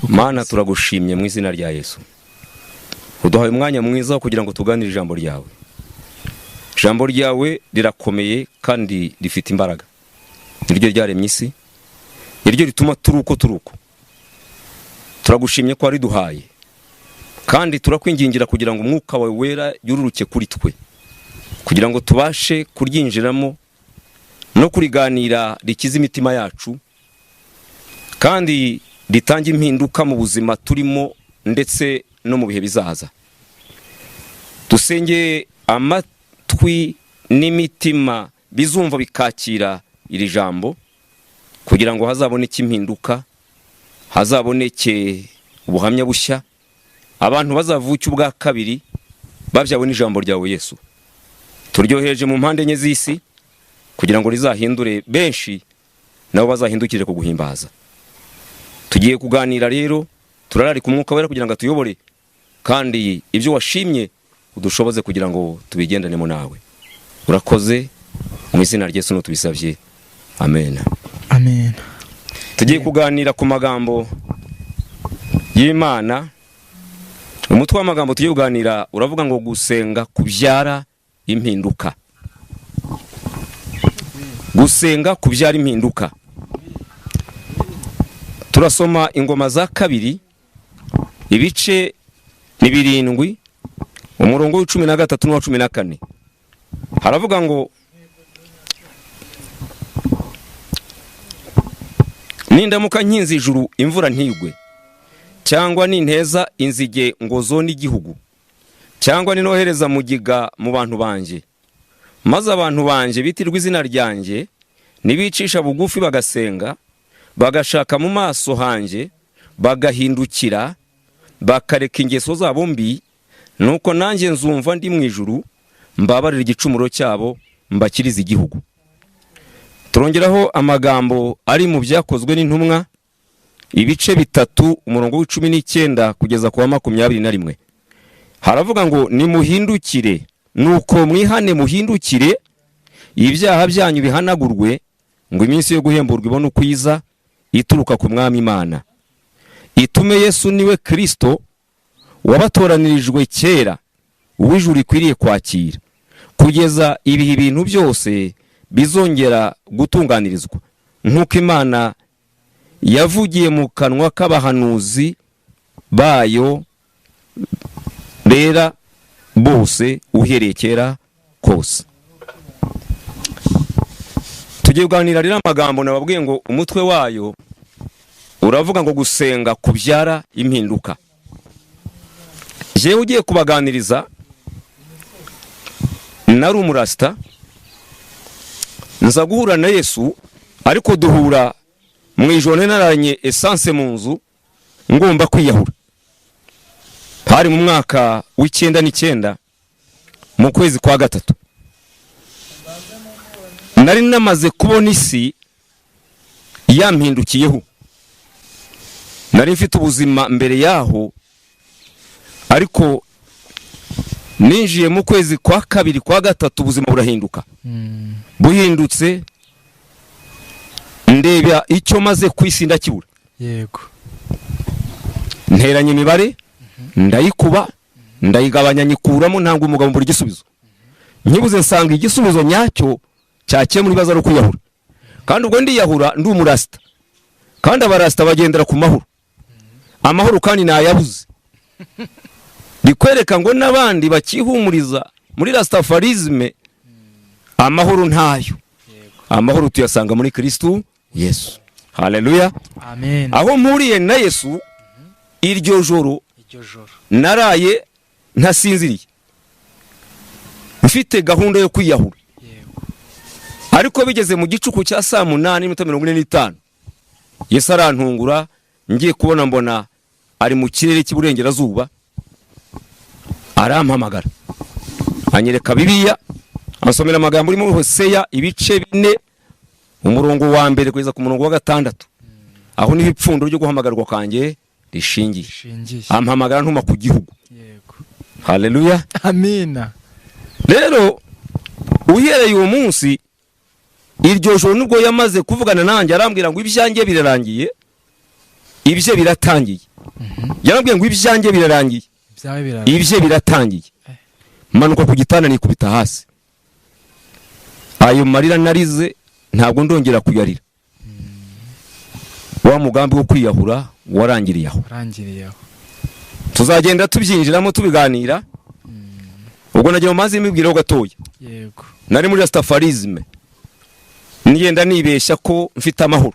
Mana turagushimye mu izina rya Yesu. Uduhaye umwanya mwiza wo kugira ngo tuganire ijambo ryawe. Ijambo ryawe rirakomeye kandi rifite imbaraga. Niryo ryaremye isi. Niryo rituma turuko. Turagushimye ko ari duhaye. Kandi turakwingingira kugira ngo umwuka wawe wera yururuke kuri twe. Kugira ngo tubashe kuryinjiramo no kuriganira rikiza imitima yacu. Kandi ritanga impinduka mu buzima turimo ndetse no mu bihe bizaza. Dusenge amatwi n'imitima bizumva bikakira iri jambo kugira ngo hazaboneke impinduka, hazaboneke ubuhamya bushya, abantu bazavuka ubwa kabiri babyawe n'ijambo ryawe Yesu. Turyoheje mu mpande enye z'isi kugira ngo rizahindure benshi nabo bazahindukire kuguhimbaza. Tugiye kuganira rero, turarari ku mwuka wera kugira ngo atuyobore kandi ibyo washimye udushoboze kugira ngo tubigendanemo nawe. Urakoze mu izina rya Yesu no tubisabye. Amen. Amen. Tugiye kuganira ku magambo y'Imana. Umutwe w'amagambo tugiye kuganira uravuga ngo gusenga kubyara impinduka. Gusenga kubyara impinduka. Turasoma Ingoma za kabiri ibice ni 7 umurongo w'13 n'uwa 14. Haravuga ngo nindamuka nkinze ijuru imvura ntigwe, cyangwa ninteza inzige ngo zone igihugu, cyangwa ninohereza mugiga mu bantu banje, maze abantu banje bitirwa izina ryanjye nibicisha bugufi bagasenga, bagashaka mu maso hanje, bagahindukira, bakareka ingeso zabo mbi, nuko nanjye nzumva ndi mu ijuru, mbabarira igicumuro cyabo, mbakiriza igihugu. Turongeraho amagambo ari mu byakozwe n'intumwa ibice 3 umurongo w'19 kugeza ku wa 21. Haravuga ngo nimuhindukire, nuko mwihane muhindukire, ibyaha byanyu bihanagurwe, ngo iminsi yo guhemburwa ibone ukwiza ituruka ku mwami Imana. Itume Yesu niwe Kristo wabatoranirijwe kera, uwijuru ikwiriye kwakira, kugeza ibihe ibintu byose bizongera gutunganirizwa, nk'uko Imana yavugiye mu kanwa k'abahanuzi bayo rera bose uhereye kera kose. Tugiye kuganira rero amagambo nababwiye ngo umutwe wayo uravuga ngo gusenga kubyara impinduka. Jewe ugiye kubaganiriza nari umurasta, nza guhura na Yesu, ariko duhura mu ijoro naranye essence mu nzu ngomba kwiyahura. Hari mu mwaka w'9 mu kwezi kwa 3. Nari namaze kubona isi yampindukiyeho. Nari mfite ubuzima mbere yaho, ariko ninjiye mu kwezi kwa 2 kwa 3 ubuzima burahinduka. Buhindutse ndebya icyo maze kwisinda kibura. Yego. Nteranye imibare, ndayikuba, ndayigabanya nyikuramo, ntango umugabo mbura igisubizo. Nyibuze nsanga igisubizo nyacyo cyake muri baza ro kuyahura. Kandi ubwo ndiyahura ndi umurasta. Kandi abarasta bagendera ku mahoro. Amahoro kandi nayabuze. Bikwereka ngo nabandi bakihumuriza muri Rastafarisme amahoro ntayo. Amahoro tuyasanga muri Kristo Yesu. Haleluya. Amen. Aho mpuriye na Yesu iryo joro naraye ntasinziriye, mfite gahunda yo kwiyahura. Ariko bigeze mu gicuku cya 8:45 Yesu arantungura, ngiye kubona mbona ari mu kirere cy'Iburengerazuba, arampamagara anyereka Bibiliya, asomera amagambo muri Hosea ibice 4 umurongo wa 1 kugeza ku murongo wa 6. Aho ni ibipfundo byo guhamagarwa kanje rishingiye. Ampamagara ntuma ku gihugu. Yego. Haleluya. Amina. Rero uhereye uwo munsi iryo joro nubwo yamaze kuvugana nanjye arambwira ngo ibyanjye birarangiye, ibye biratangiye. yarambwiye ngo ibyanjye birarangiye, Ibyawe birarangiye. ibye biratangiye. Manuka ku gitanda nikubita hasi. Ayo marira narize ntabwo ndongera kuyarira. Wa mugambi wo kwiyahura warangiriye aho. Warangiriye aho. Tuzagenda tubyinjiramo tubiganira. Ubwo nagiye mu mazi mbibwiraho gatoya. Yego. Nari muri Rastafarisme. Nigenda nibeshya ko mfite amahoro.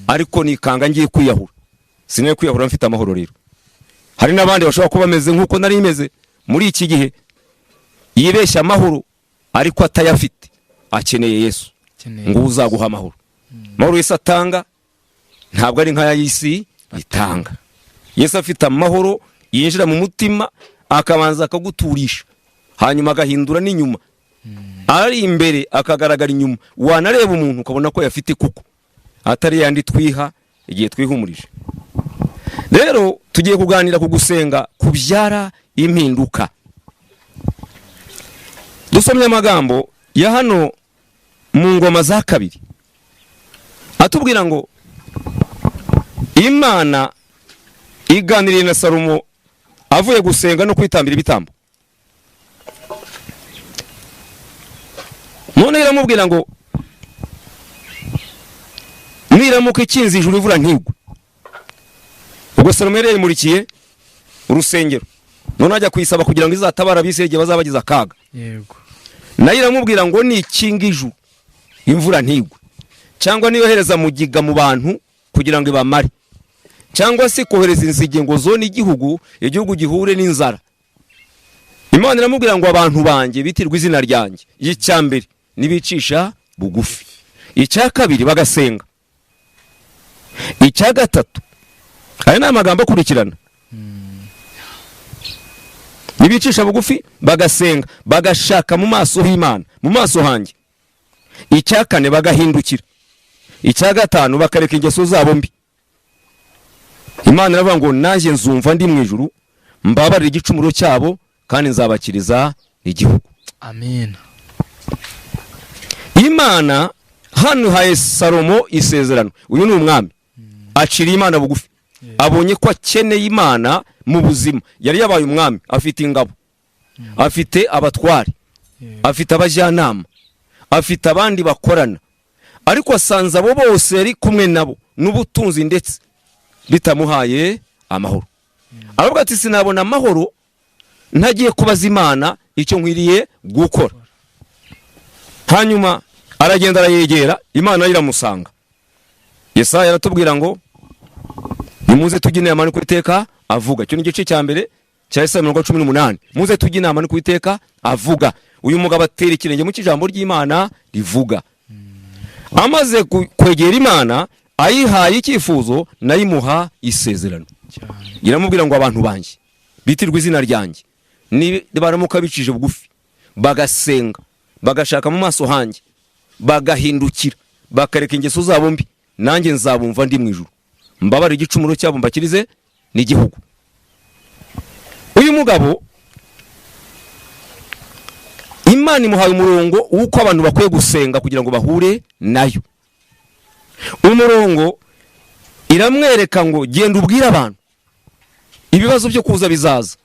Ariko nikanga ngiye kwiyahura. Sinye kwiyahura mfite amahoro rero. Hari n'abandi bashobora kuba bameze nk'uko nari meze muri iki gihe. Yibeshya amahoro ariko atayafite. Akeneye Yesu. Ngo uzaguha amahoro. Amahoro Yesu atanga ntabwo ari nk'aya y'isi itanga. Yesu afite amahoro yinjira mu mutima akabanza akaguturisha. Hanyuma agahindura n'inyuma. Ari imbere akagaragara inyuma. Wanareba umuntu ukabona ko yafite kuko atari yandi twiha igihe twihumurije. Rero tugiye kuganira ku gusenga kubyara impinduka. Dusomye amagambo ya hano mu Ngoma za 2 atubwira ngo Imana iganiriye na Salomo avuye gusenga no kwitambira ibitambo. None iramubwira ngo niramuka ikinzi ijuru ivura ntigwe. Ubwo Salomo yari yimurikiye urusengero. None ajya kuyisaba kugira ngo izatabara abisirayeli bazabagiza akaga. Yego. Nayo iramubwira ngo ni ikinga ijuru imvura ntigwe. Cyangwa niyohereza mugiga mu bantu kugira ngo ibamare. Cyangwa se kohereza inzige ngo zone igihugu gihure n'inzara. Imana iramubwira ngo abantu banjye bitirwa izina ryanjye. Icyambere nibicisha bugufi. Icya kabiri bagasenga. Icya gatatu aya ni amagambo akurikirana. Nibicisha bugufi bagasenga bagashaka mu maso h'Imana mu maso hanjye. Icya kane bagahindukira. Icya gatanu bakareka ingeso zabo mbi. Imana iravuga ngo nanjye nzumva ndi mu ijuru mbabarira igicumuro cyabo kandi nzabakiriza igihugu. Amen. Imana hano haye Salomo isezerano. Uyu ni umwami acira Imana bugufi. Abonye ko akeneye Imana mu buzima. Yari yabaye umwami afite ingabo. Afite abatwari. Afite abajyanama. Afite abandi bakorana. Ariko asanze abo bose yari kumwe nabo n'ubutunzi ndetse bitamuhaye amahoro. Aravuga ati sinabona amahoro ntagiye kubaza Imana icyo nkwiriye gukora. Hanyuma aragenda arayegera Imana iramusanga. Yesaya aratubwira ngo nimuze tujye inama n'uko Uwiteka avuga. Cyo ni igice cya mbere cya Yesaya 18. Muze tujye inama n'uko Uwiteka avuga. Uyu mugabo atera ikirenge mu kijambo ry'Imana rivuga. Amaze kwegera Imana ayihaye icyifuzo nayimuha isezerano. Iramubwira ngo abantu banjye bitirwa izina ryanjye ni baramuka bicije bugufi bagasenga bagashaka mu maso hanjye bagahindukira bakareka ingeso zabo mbi nanjye nzabumva ndi mu ijuru mbabara igicumuro cyabo mbakirize n'igihugu. Uyu mugabo Imana imuhaye umurongo uko abantu bakwiye gusenga kugira ngo bahure nayo. Umurongo iramwereka ngo genda ubwira abantu ibibazo byo kuza bizaza.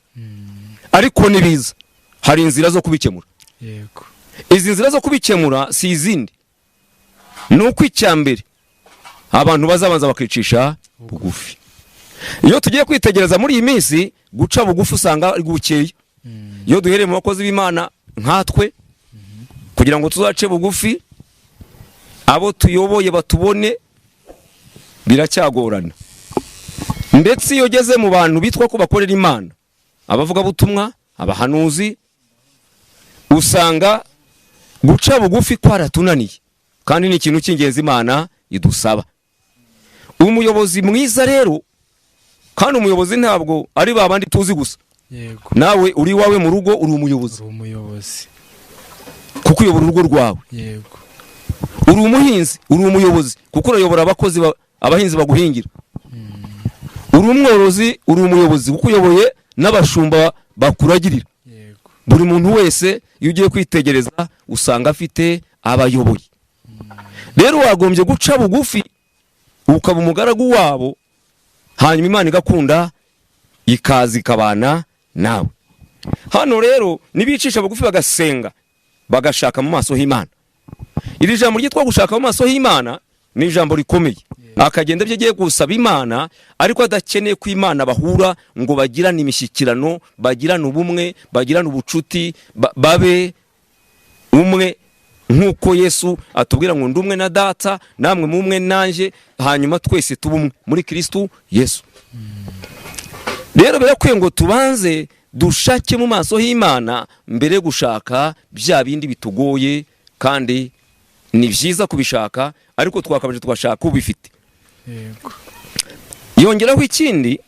Ariko nibiza hari inzira zo kubikemura. Yego. Izi nzira zo kubikemura si izindi. Nuko icyambere abantu bazabanza bakicisha bugufi. Iyo tugiye kwitegereza muri iyi minsi guca bugufi usanga ari gukeye. Iyo duhereye mu bakozi b'Imana nkatwe kugira ngo tuzace bugufi abo tuyoboye batubone biracyagorana. Ndetse iyo geze mu bantu bitwa ko bakorera Imana abavuga butumwa abahanuzi usanga guca bugufi kwaratunaniye kandi ni ikintu cy'ingenzi Imana idusaba. Umuyobozi mwiza rero kandi umuyobozi ntabwo ari babandi tuzi gusa. Yego. Nawe uri wawe mu rugo uri umuyobozi. Uri umuyobozi. Kuko uyobora urugo rwawe. Yego. Uri umuhinzi uri umuyobozi kuko urayobora abakozi abahinzi baguhingira. Uri umworozi uri umuyobozi kuko uyoboye n'abashumba bakuragirira. Yego. Buri muntu wese iyo ugiye kwitegereza usanga afite abayoboye. Rero wagombye guca bugufi ukaba umugaragu wabo hanyuma Imana igakunda ikaza ikabana nawe. Hano rero nibicisha bugufi bagasenga bagashaka mu maso h'Imana. Iri jambo ryitwa gushaka mu maso h'Imana ni ijambo rikomeye. Akagenda byagiye gusaba Imana ariko adakeneye ko Imana bahura ngo bagirane imishyikirano, bagirane ubumwe, bagirane ubucuti, babe umwe nkuko Yesu atubwira ngo ndumwe na Data namwe mumwe nanje, hanyuma twese tubumwe muri Kristo Yesu. Rero birakwiye ngo tubanze dushake mu maso h'Imana mbere gushaka bya bindi bitugoye, kandi ni byiza kubishaka ariko twakabaje twashaka ubifite. Yego. Yongeraho ikindi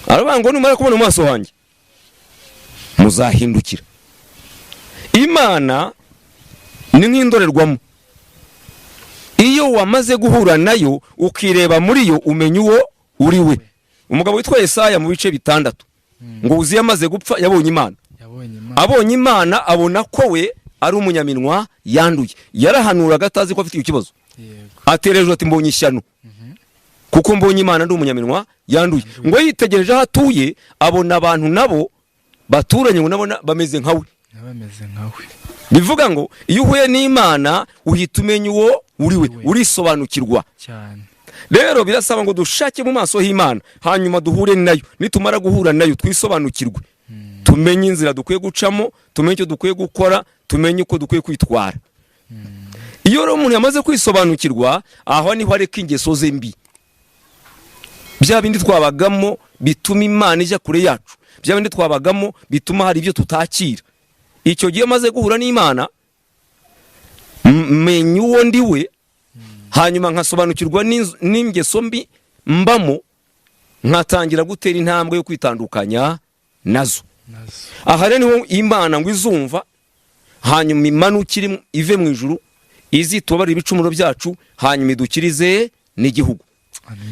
aravuga ngo numara kubona mu maso hanjye muzahindukira. Imana ni nk'indorerwamo, iyo wamaze guhura nayo ukireba muri yo umenya uwo uri we. Umugabo witwa Yesaya mu bice 6 ngo Uziya amaze gupfa yabonye Imana. Abonye Imana abona ko we ari umunyaminwa yanduye. Yarahanuraga atazi ko afite ikibazo. Aterejwe ati mbonye ishyano kuko mbonye Imana ndi umunyaminwa yanduye. Ngo yitegereje aho atuye abona abantu nabo baturanye ngo nabona bameze nkawe. Bivuga ngo iyo uhuye n'Imana uhita umenya uwo uri we, urisobanukirwa cyane. Rero birasaba ngo dushake mu maso h'Imana hanyuma duhure nayo. Nitumara guhura nayo twisobanukirwe, tumenye inzira dukwiye gucamo, tumenye icyo dukwiye gukora, tumenye uko dukwiye kwitwara. Iyo rero umuntu yamaze kwisobanukirwa, aho niho areka ingeso ze mbi, bya bindi twabagamo bituma Imana ijya kure yacu, bya bindi twabagamo bituma hari ibyo tutakira. Icyo gihe maze guhura n'Imana menye uwo ndi we, hanyuma nkasobanukirwa n'ingeso mbi mbamo, nkatangira gutera intambwe yo kwitandukanya nazo. Aha rero niho Imana ngo izumva, hanyuma imanukire ive mu ijuru izitubarira ibicumuro byacu, hanyuma idukirize n'igihugu.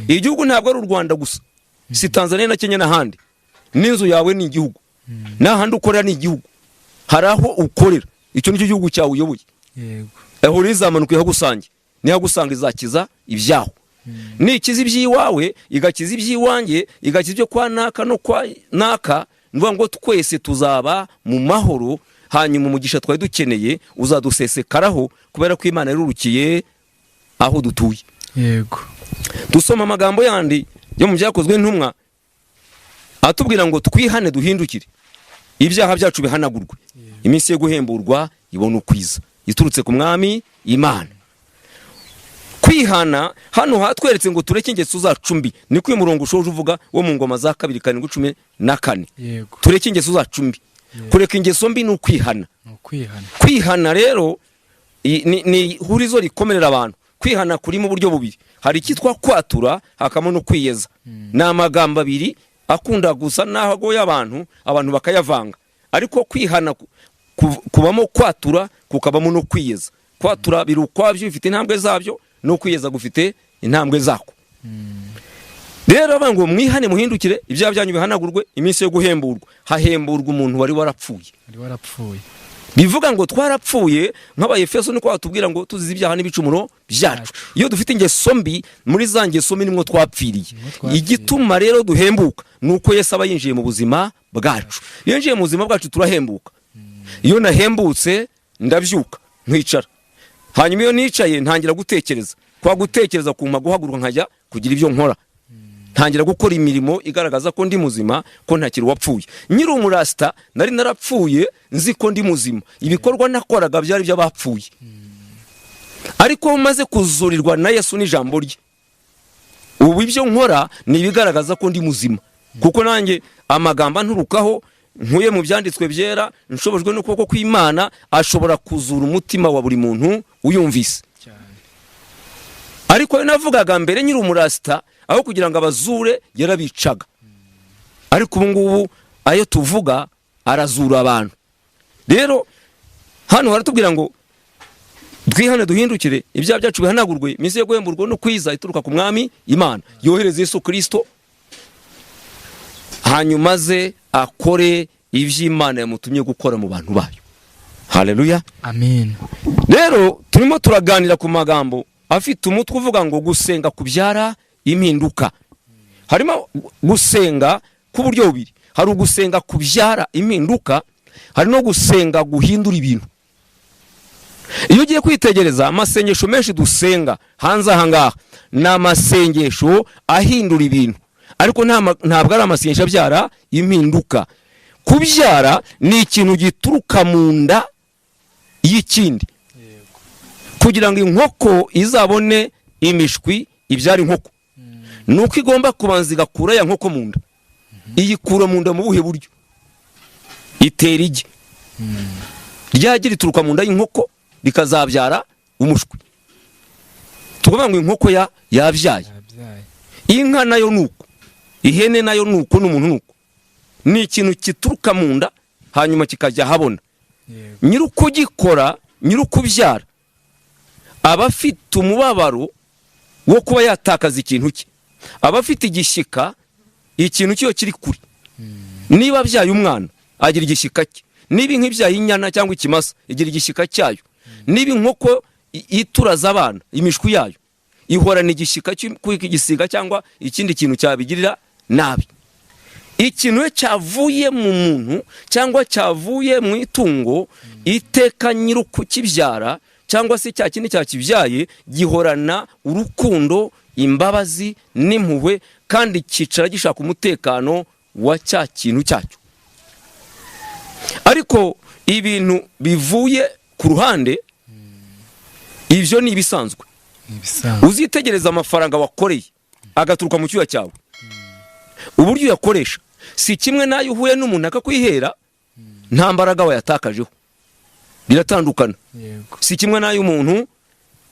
Igihugu ntabwo ari u Rwanda gusa, si Tanzania na Kenya n'ahandi. N'inzu yawe ni igihugu, n'ahandi ukorera ni igihugu. Hari aho ukorera, icyo nicyo gihugu cyawe uyoboye. Yego. Aho rizamanuka ihagusange, nihagusanga izakiza ibyaho. Nikiza iby'iwawe igakiza iby'iwanjye, igakiza ibyo kwa naka no kwa naka, nuvuga ngo twese tuzaba mu mahoro, hanyuma umugisha twari dukeneye uzadusesekaraho kubera ko Imana yarurukiye aho dutuye. Yego. Dusoma amagambo yandi yo mu byakozwe n'intumwa atubwira ngo twihane duhindukire, ibyaha byacu bihanagurwe, iminsi yo guhemburwa ibona ukwiza iturutse ku Mwami Imana. Kwihana hano hatweretse ngo tureke ingeso zacu mbi, ni kwi murongo ushoje uvuga wo mu ngoma za 2:14. Yego. Tureke ingeso zacu mbi. Kureka ingeso mbi ni ukwihana. Kwihana rero ni hurizo rikomerera abantu. Kwihana kuri mu buryo bubiri, hari kitwa kwatura hakamo no kwiyeza. Na amagambo abiri akunda gusa naho agoye abantu bakayavanga, ariko kwihana kubamo kwatura kukabamo no kwiyeza. Kwatura biru kwabyo bifite intambwe zabyo, no kwiyeza gufite intambwe zako. Rero abango mwihane muhindukire, ibyaha byanyu bihanagurwe, iminsi yo guhemburwa, hahemburwa umuntu wari warapfuye. Bivuga ngo twarapfuye, nk'Abayefeso niko batubwira ngo tuzize ibyaha n'ibicumuro byacu. Iyo dufite ingeso mbi, muri za ngeso mbi nimwo twapfiriye. Igituma rero duhembuka nuko Yesu aba yinjiye mu buzima bwacu. Iyo yinjiye mu buzima bwacu turahembuka. Iyo nahembutse ndabyuka nkwicara, hanyuma iyo nicaye ntangira gutekereza, kwa gutekereza kuma guhaguruka nkajya kugira ibyo nkora, ntangira gukora imirimo igaragaza ko ndi muzima, ko ntakiri wapfuye. Nyiri umurasta nari narapfuye nzi ko ndi muzima, ibikorwa nakoraga byari by'abapfuye. Ariko maze kuzurirwa na Yesu n'ijambo rye, ubu ibyo nkora ni ibigaragaza ko ndi muzima, kuko nanjye amagambo nturukaho nkuye mu byanditswe byera, nshobojwe no kuboko kw'Imana ashobora kuzura umutima wa buri muntu uyumvise. Ariko navugaga mbere nyiri umurasta aho kugira ngo abazure yarabicaga, ariko ubu ngubu ayo tuvuga arazura abantu. Rero hano haratubwira ngo twihane duhindukire, ibyaha byacu bihanagurwe, iminsi yo guhemburwa no kwiza ituruka ku Mwami Imana. Yohereze Yesu Kristo hanyuma ze akore ivy'Imana yamutumye gukora mu bantu bayo. Haleluya. Amen. Rero turimo turaganira ku magambo afite umutwe uvuga ngo gusenga kubyara impinduka. harimo gusenga k'uburyo bubiri. Hari ugusenga kubyara impinduka, hari no gusenga guhindura ibintu. Iyo ugiye kwitegereza amasengesho menshi dusenga hanze aha ngaha ni amasengesho ahindura ibintu, ariko ntabwo ari amasengesho abyara impinduka. Kubyara ni ikintu gituruka mu nda y'ikindi kugira ngo inkoko izabone imishwi ibyara inkoko. Nuko igomba kubanza igakura ya nkoko mu nda. Iyikura mu nda mu buhe buryo? Itera igi, ryagira rituruka mu nda y'inkoko rikazabyara umushwi. Tuvuga ngo inkoko yabyaye. Inka nayo nuko, ihene nayo nuko, n'umuntu nuko. Ni ikintu kituruka mu nda hanyuma kikajya habona. Nyirukugikora, nyirukubyara aba afite umubabaro wo kuba yatakaza ikintu cye. Aba afite igishyika, ikintu cyo kiri kuri. Niba abyaye umwana agira igishyika cye. Niba nk'ibyaye inyana cyangwa ikimasa igira igishyika cyayo. Niba inkoko ituraza abana imishwi yayo ihorana igishyika cy'igisiga cyangwa ikindi kintu cyabigirira nabi. Ikintu cyavuye mu muntu cyangwa cyavuye mu itungo, iteka nyirukukibyara cyangwa se cya kindi cyakibyaye gihorana urukundo, imbabazi n'impuhwe, kandi kicara gishaka umutekano wa cya kintu cyacyo. Ariko ibintu bivuye ku ruhande, ibyo ni ibisanzwe. Uzitegereza amafaranga wakoreye agaturuka mu cyuya cyawe, uburyo uyakoresha si kimwe nayo uhuye n'umuntu akakwihera nta mbaraga wayatakajeho, biratandukana. Si kimwe nayo umuntu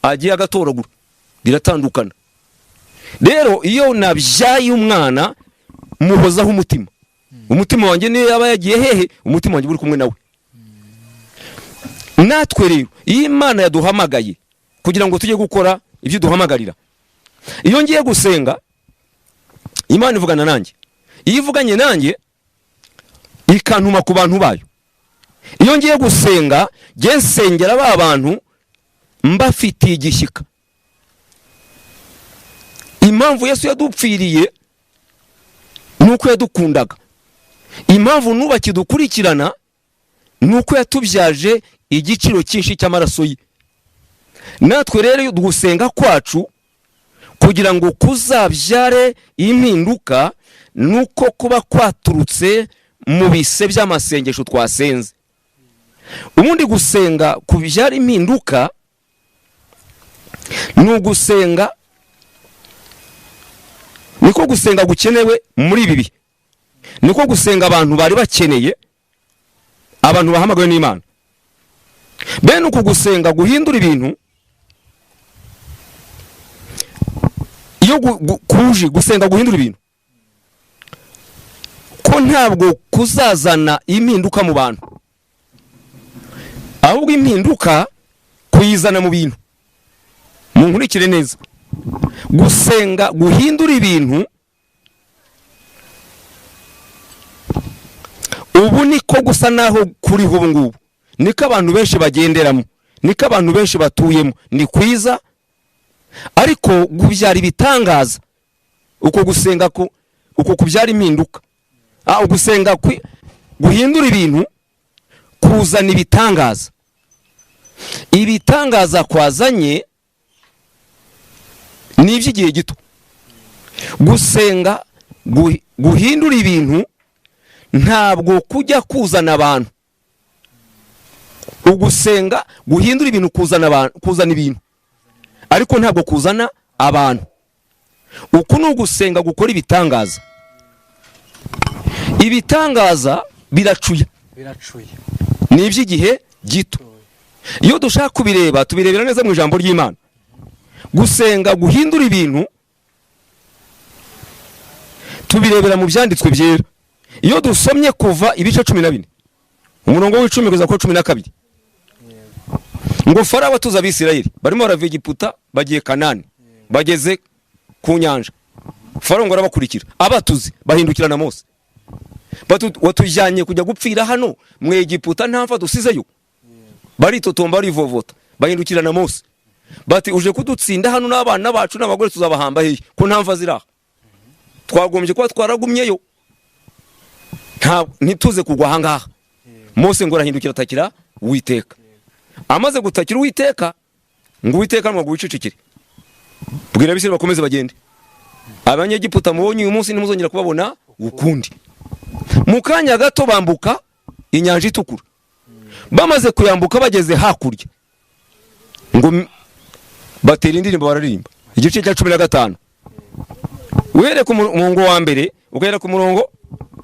agiye agatoragura, biratandukana. Rero iyo nabyaye umwana muhozaho umutima. Umutima wanjye niyo yaba yagiye hehe, umutima wanjye uri kumwe nawe. Natwe rero iyo Imana yaduhamagaye kugira ngo tujye gukora ibyo duhamagarira, iyo ngiye gusenga Imana ivugana nanjye. Iyo ivuganye nanjye ikantuma ku bantu bayo. Iyo ngiye gusenga ngiye nsengera ba bantu mbafitiye igishyika. Impamvu Yesu yadupfiriye nuko yadukundaga. Impamvu nuba kidukurikirana nuko yatubyaje igiciro cyinshi cy'amaraso ye. Natwe rero dusenga kwacu kugira ngo kuzabyare impinduka nuko kuba kwaturutse mu bise by'amasengesho twasenze. Ubundi gusenga kubyara impinduka nugusenga, niko gusenga gukenewe muri ibi bihe. Niko gusenga abantu bari bakeneye, abantu bahamagawe n'Imana. Bene uko gusenga guhindura ibintu, iyo kuje gusenga guhindura ibintu ko ntabwo kuzazana impinduka mu bantu, ahubwo impinduka kuyizana mu bintu. Munkurikire neza, gusenga guhindura ibintu ubu niko gusa naho kuriho ubu ngubu, niko abantu benshi bagenderamo, niko abantu benshi batuyemo. Ni kwiza, ariko gubyara ibitangaza, uko gusenga uko kubyara impinduka, ugusenga guhindura ibintu kuzana ibitangaza. Ibitangaza kwazanye ni iby'igihe gito. Gusenga guhindura ibintu ntabwo kujya kuzana abantu. Ugusenga guhindura ibintu kuzana ibintu, ariko ntabwo kuzana abantu. Uku ni ugusenga gukora ibitangaza. Ibitangaza biracuya, ni iby'igihe gito. Iyo dushaka kubireba tubirebera neza mu ijambo ry'Imana. Gusenga guhindura ibintu tubirebera mu byanditswe byera. Iyo dusomye kuva ibice 14 umurongo w'10 kugeza ku 12, ngo Farawo atuza Abisirayeli barimo barava Egiputa bagiye Kanani, bageze ku nyanja. Farawo ngo arabakurikira, abatuzi bahindukira na Mose, watujyanye kujya gupfira hano mu Egiputa, nta mfa dusizeyo. Baritotomba barivovota, bahindukira na Mose bati uje kudutsinda hano n'abana bacu n'abagore tuzabahamba hehe ko nta mfa ziraha. twagombye kuba twaragumyeyo ntituze kugwa ahangaha. Mose ngo arahindukira atakira Uwiteka. Amaze gutakira Uwiteka ngo Uwiteka ngo wicicikire, bwira Abisirayeli bakomeze bagende. Abanyegiputa mubonye uyu munsi ntimuzongera kubabona ukundi. Mu kanya gato bambuka inyanja itukura. Bamaze kuyambuka bageze hakurya ngo batera indirimbo bararirimba. Igice cya 15 uhere ku murongo wa mbere ugahera ku murongo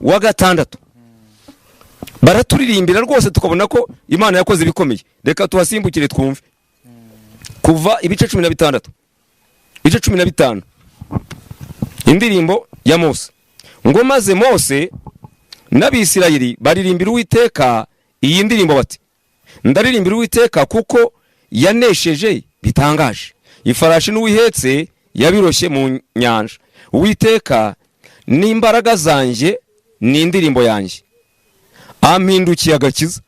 wa 6 baraturirimbira rwose tukabona ko Imana yakoze ibikomeye. Reka tuhasimbukire twumve kuva ibice 16 ibice 15 indirimbo ya Mose. Ngo maze Mose n'Abisirayeli baririmbira Uwiteka iyi ndirimbo bati, ndaririmbira Uwiteka kuko yanesheje bitangaje, ifarashi n'uwihetse yabiroshye mu nyanja. Uwiteka n'imbaraga zanje n'indirimbo yanjye, ampindukiye agakiza.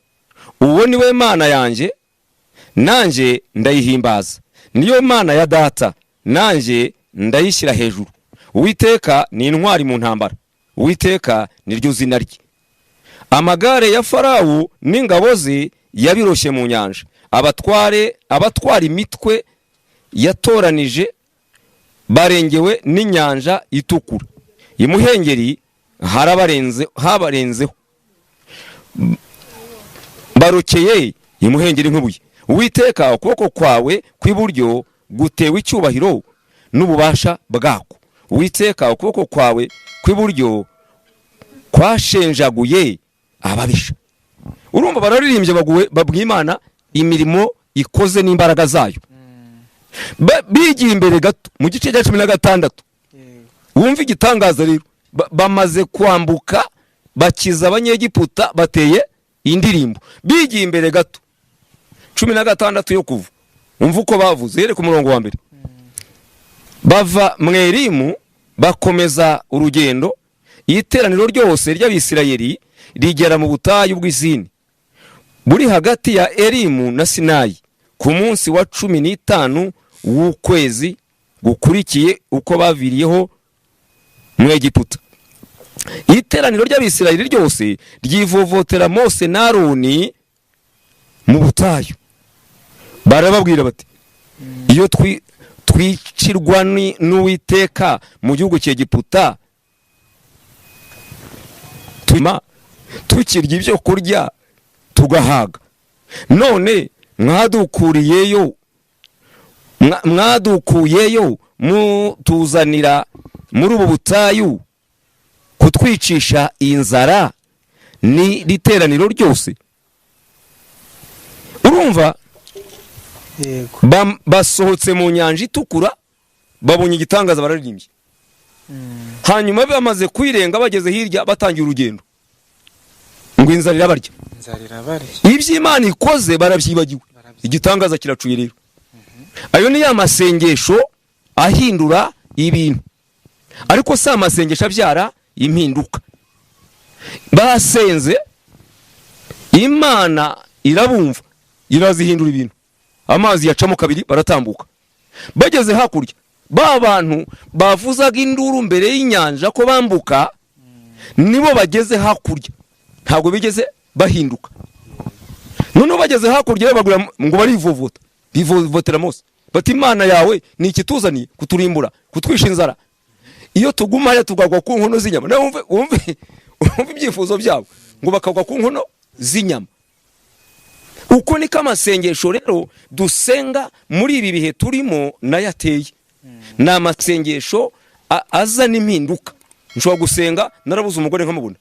Uwo ni we Mana yanjye, nanjye ndayihimbaza. Niyo Mana ya data, nanjye ndayishyira hejuru. Uwiteka ni intwari mu ntambara, Uwiteka niryo zina rye. Amagare ya Farawo n'ingabo ze yabiroshye mu nyanja. Abatwara imitwe yatoranije barengewe n'inyanja itukura. Imuhengeri habarenzeho, barokeye imuhengeri nk'ubuye. Uwiteka ukuboko kwawe kw'iburyo gutewe icyubahiro n'ububasha bwako. Uwiteka ukuboko kwawe kw'iburyo kwashenjaguye ababisha. Urumva bararirimbye babwiye Imana imirimo ikoze n'imbaraga zayo. Bigiye imbere gato mu gice cya 16 wumva igitangaza rero. Bamaze kwambuka bakiza abanyegiputa bateye indirimbo. Bigiye imbere gato 16 yo kuva umva uko bavuze here ku murongo wa mbere. Bava Mwerimu bakomeza urugendo, iteraniro ryose ry'Abisirayeli rigera mu butayu bw'Izini buri hagati ya Elimu na Sinayi ku munsi wa 15 w'ukwezi gukurikiye uko baviriyeho mu Egiputa. Iteraniro ry'Abisirayeli ryose ryivovotera Mose na Aroni mu butayu. Barababwira bati, iyo twicirwa n'Uwiteka mu gihugu cy'Egiputa, tukirya ibyo kurya tugahaga, none mwadukuyeyo mutuzanira muri ubu butayu kutwicisha inzara ni riteraniro ryose. Urumva basohotse mu nyanja itukura, babonye igitangaza bararirimbye. Hanyuma bamaze kwirenga bageze hirya batangiye urugendo ngo inzara irabarya. Iby'Imana ikoze barabyibagiwe, igitangaza kiracuye rero. Ayo ni ya masengesho ahindura ibintu, ariko si amasengesho abyara impinduka. Basenze Imana irabumva irazihindura ibintu. Amazi yacamo kabiri baratambuka. Bageze hakurya ba bantu bavuzaga induru mbere y'inyanja ko bambuka nibo bageze hakurya, ntabwo bigeze bahinduka. Noneho bageze hakurya bagura ngo bivovotera Mose bati, Imana yawe ni ikituzaniye kuturimbura kutwisha inzara. Iyo tuguma tugagwa ku nkono z'inyama. Na wumve ibyifuzo byabo ngo bakagwa ku nkono z'inyama. Uko niko amasengesho rero dusenga muri ibi bihe turimo nayateye. Ni amasengesho azana impinduka. Nshobora gusenga narabuze umugore nkamubona,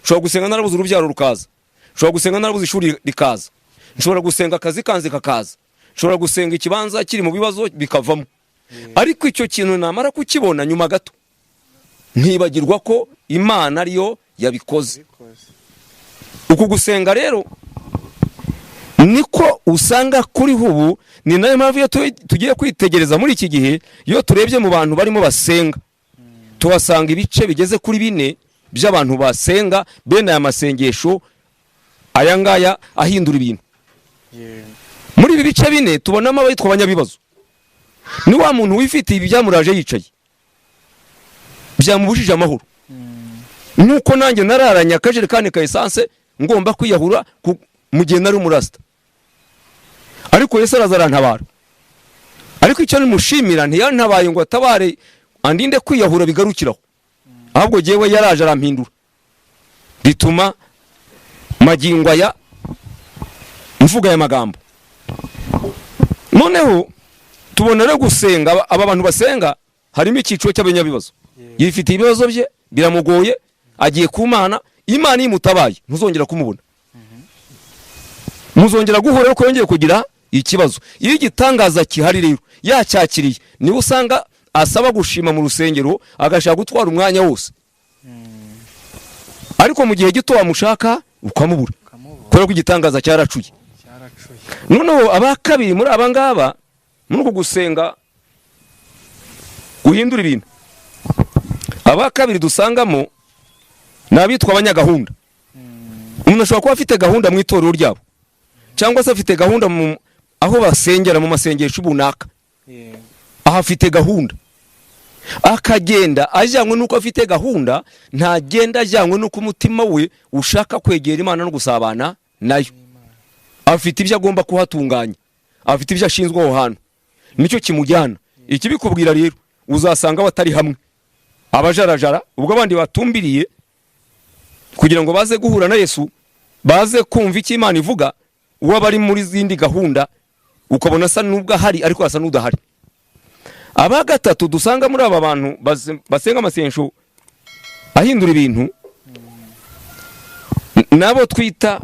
nshobora gusenga narabuze urubyaro rukaza, nshobora gusenga narabuze ishuri rikaza, nshobora gusenga akazi kanze kakaza, nshobora gusenga ikibanza kiri mu bibazo bikavamo. Ariko icyo kintu namara kukibona nyuma gato ntibagirwa ko Imana ariyo yabikoze. Uku gusenga rero niko usanga kuri ubu. Ni nayo mpamvu iyo tugiye kwitegereza muri iki gihe, iyo turebye mu bantu barimo basenga tuhasanga ibice bigeze kuri 4 by'abantu basenga bene aya masengesho aya ngaya ahindura ibintu. Muri ibi bice 4 tubonamo abitwa abanyabibazo. Ni wa muntu wifitiye ibyamuraje yicaye, byamubujije amahoro. Nuko nanjye nararanya akajerekani ka esanse ngomba kwiyahura mu gihe nari umurasta, ariko Yesu arazarantabara. Ariko icyo nimushimira ntiyantabaye ngo atabare andinde kwiyahura bigarukiraho, ahubwo jewe yaraje arampindura, bituma magingo aya mvuga ya magambo. Noneho tubona rero gusenga, aba bantu basenga harimo icyiciro cy'abanyabibazo, yifitiye ibibazo bye biramugoye, agiye ku Mana, Imana imutabaye ntuzongera kumubona, muzongera guhura ko yongeye kugira ikibazo. Iyo igitangaza kihari rero yacyakiriye, niwe usanga asaba gushima mu rusengero, agashaka gutwara umwanya wose, ariko mu gihe gito wamushaka ukamubura kubera ko igitangaza cyaracuye. Noneho abakabiri muri aba ngaba muri uko gusenga guhindura ibintu, abakabiri dusangamo nabitwa abanyagahunda. Umuntu ashobora kuba afite gahunda mu itorero ryabo, cyangwa se afite gahunda aho basengera mu masengesho runaka, aha afite gahunda, akagenda ajyanywe nuko afite gahunda, ntagenda ajyanywe nuko umutima we ushaka kwegera Imana no gusabana nayo. Afite ibyo agomba kuhatunganya, afite ibyo ashinzwe aho hantu, nicyo kimujyana. Ikibikubwira rero uzasanga batari hamwe, abajarajara, ubwo abandi batumbiriye kugira ngo baze guhura na Yesu, baze kumva icyo Imana ivuga, uwo bari muri zindi gahunda ukabona asa nubwo ahari ariko asa n'udahari. Aba gatatu dusanga muri aba bantu basenga amasengesho ahindura ibintu, nabo twita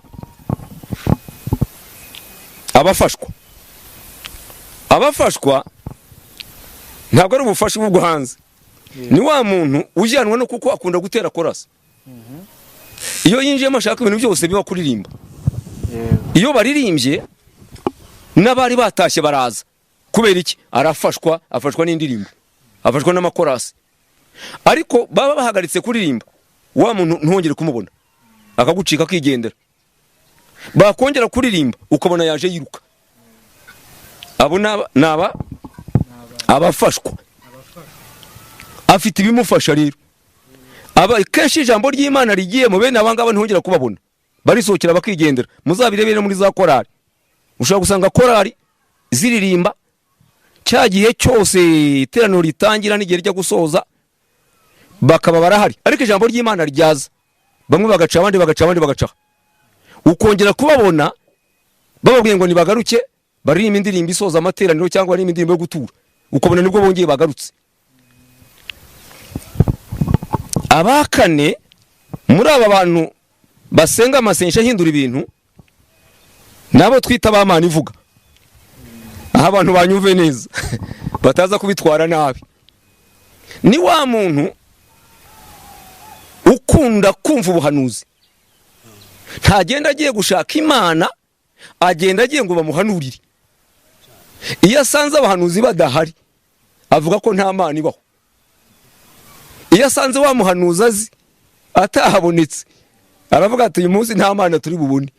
abafashwa. Abafashwa ntabwo ari ubufasha bwo hanze, ni wa muntu ujyanwa no kuko akunda gutera korasi. Iyo yinjiyemo ashaka ibintu byose biba kuririmba, iyo baririmbye n'abari batashye baraza. Kubera iki? Arafashwa, afashwa n'indirimbo, afashwa n'amakorasi. Ariko baba bahagaritse kuririmba, wa muntu ntongere kumubona, akagucika akigendera. Bakongera kuririmba ukabona yaje yiruka. Abo naba abafashwa, afite ibimufasha rero. Aba kenshi ijambo ry'Imana rigiye mu bene abangaba ntongera kubabona, barisohokera bakigendera. Muzabirebere muri za korali, ushaka gusanga korali ziririmba cya gihe cyose iteraniro ritangira n'igihe ryo gusoza bakaba barahari, ariko ijambo ry'Imana ryaza bamwe bagaca abandi bagaca abandi bagaca, ukongera kubabona bababwiye ngo nibagaruke baririmba indirimbo isoza amateraniro cyangwa baririmba indirimbo yo gutura, ukabona nibwo bongeye bagarutse. Abakane muri aba bantu basenga amasengesho ahindura ibintu nabo twita abamana ivuga. Aha abantu banyuve neza bataza kubitwara nabi, ni wa muntu ukunda kumva ubuhanuzi, ntagenda agiye gushaka Imana, agenda agiye ngo bamuhanurire. Iyo asanze abahanuzi badahari avuga ko nta Mana ibaho. Iyo asanze wa muhanuzi azi atahabonetse aravuga ati uyu munsi nta Mana turi bubone.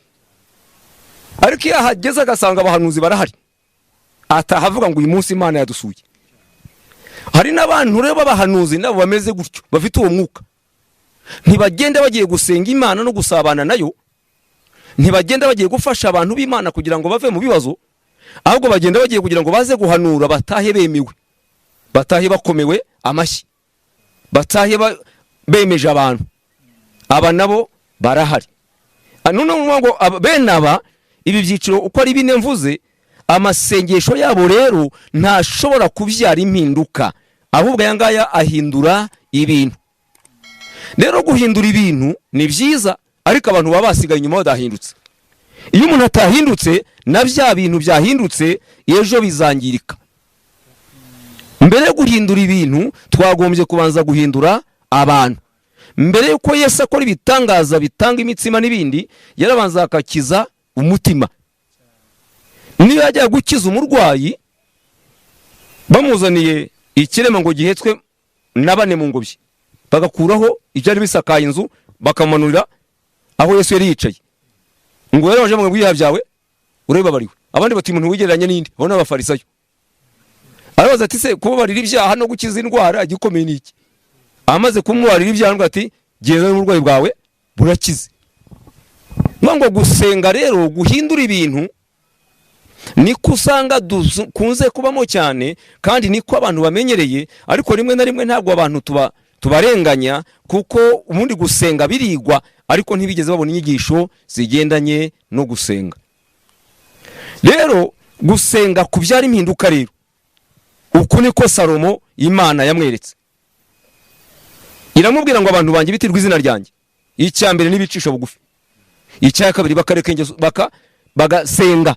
Ariko iyo ahageze agasanga abahanuzi barahari, atahavuga ngo uyu munsi Imana yadusuye. Hari n'abantu rero b'abahanuzi nabo bameze gutyo, bafite uwo mwuka, ntibagenda bagiye gusenga Imana no gusabana nayo, ntibagenda bagiye gufasha abantu b'Imana kugira ngo bave mu bibazo, ahubwo bagenda bagiye kugira ngo baze guhanura, batahe bemewe, batahe bakomewe amashyi, batahe bemeje abantu. Aba nabo barahari. None ngo bene aba ibi byiciro uko ari bine mvuze, amasengesho yabo rero ntashobora kubyara impinduka, ahubwo aya ngaya ahindura ibintu. Rero guhindura ibintu ni byiza, ariko abantu baba basigaye inyuma badahindutse. Iyo umuntu atahindutse na bya bintu byahindutse ejo bizangirika. Mbere yo guhindura ibintu twagombye kubanza guhindura abantu. Mbere yuko Yesu akora ibitangaza bitanga imitsima n'ibindi, yarabanza akakiza umutima. Niyo yajya gukiza umurwayi bamuzaniye ikirema ngo gihetswe na bane mu ngobyi, bagakuraho ibyari bisakaye inzu bakamanurira aho Yesu yari yicaye, ngo rero baje mu bwiha byawe ureba bariwe. Abandi bati umuntu wigereranya n'indi, abo n'abafarisayo. Arabaza ati se kubabarira ibyaha no gukiza indwara gikomeye niki? amaze kumubarira ibyaha ati genda n'uburwayi bwawe burakize. Ngo gusenga rero guhindura ibintu niko usanga dukunze kubamo cyane, kandi niko abantu bamenyereye, ariko rimwe na rimwe ntabwo abantu tubarenganya, kuko ubundi gusenga birigwa ariko ntibigeze babona inyigisho zigendanye no gusenga. Rero gusenga kubyara impinduka rero, uko niko Salomo Imana yamweretse. Iramubwira ngo abantu banjye bitirwa izina ryanjye, icya mbere n'ibicisha bugufi, icya kabiri bakareka ingeso bagasenga.